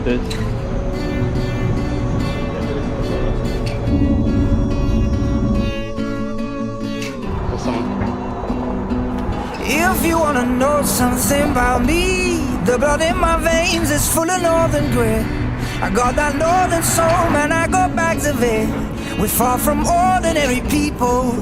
dude. Or something. If you wanna know something about me, the blood in my veins is full of northern grit. I got that northern soul, man, I got bags of it. We're far from ordinary people.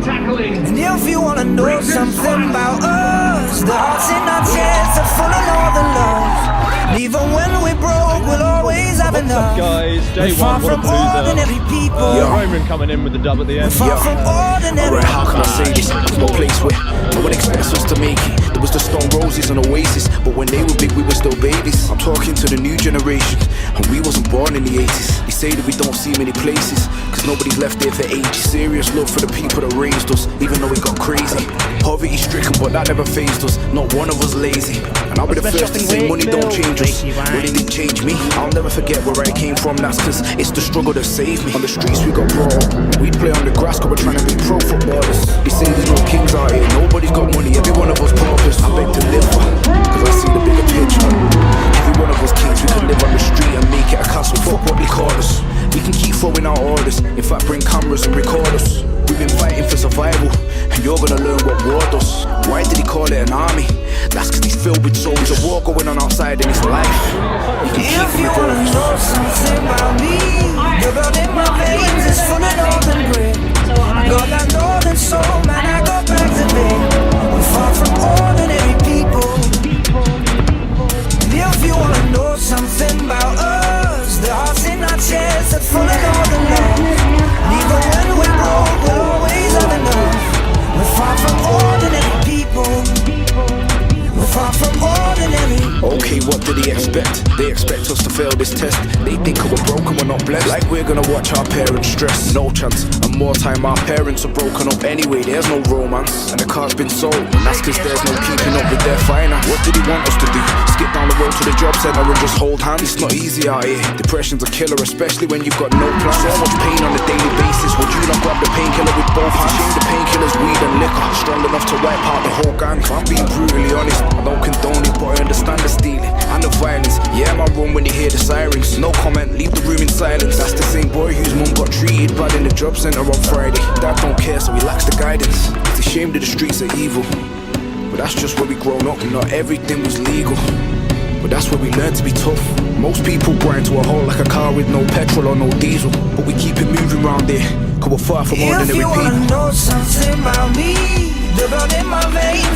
And if you wanna know something about us, the hearts in our chests are full of northern love. And even when we're broke, we'll always have enough. Guys, We're day far one, what a from ordinary bruiser. people. Roman coming in with the dub at the end. We're far from ordinary. Alright, how can I say this? There's no place where no one expects us to make it. There was the Stone Roses and Oasis, but when they were big, we were still babies. I'm talking to the new generation, and we wasn't born in the 80s. They say that we don't see many places, cause nobody's left there for ages. Serious love for the people that raised us, even though we got crazy. Poverty stricken, but that never fazed us. Not one of us lazy. And I'll be the first to say money don't change us. Money didn't change me. I'll never forget where I came from. That's cause it's the struggle that saved me. On the streets we got brought up. We'd play on the grass cause we're trying to be pro footballers. They say there's no kings out here. Nobody's got money. Every one of us paupers. I beg to live for, cause I see the bigger picture. Every one of us kings, we can live on the street and make it a castle. Fuck what they call us. We can keep throwing out orders. In fact, bring cameras and record us. We've been fighting for survival, and you're gonna learn what war does. Why did he call it an army? That's cause he's filled with souls. There's a war going on outside in his life. If you wanna know something about me, the blood in my veins is full of northern grit. I got that northern soul, man, I got bags of it. We're far from ordinary people. And if you wanna know something about us, the hearts in our chests are full of northern love. And even when we're broke, we'll always have enough. We're far from ordinary people. We're far from ordinary. Okay, what did he expect? They expect us to fail this test. They think we're broken, we're not blessed. Like we're gonna watch our parents stress. No chance, and more time our parents are broken up anyway. There's no romance, and the car's been sold. And that's cause there's no keeping up with their finance. What did he want us to do? Skip down the road to the job centre and just hold hands? It's not easy out here. Depression's a killer, especially when you've got no plan. So much pain on a daily basis. Would you not grab the painkiller with both hands? Shame the painkillers, weed and liquor, strong enough to wipe out the whole gang. If I'm being brutally honest, I don't condone it, but I understand the stealing and the violence. Yeah, man, run when you hear the sirens. No comment, leave the room in silence. That's the same boy whose mum got treated bad in the job centre on Friday. Dad don't care, so he lacks the guidance. It's a shame that the streets are evil, but that's just where we grown up. Not everything was legal, but that's where we learned to be tough. Most people grind to a halt like a car with no petrol or no diesel, but we keep it moving round here, cause we're far from ordinary people. If you wanna know something about me, the blood in my veins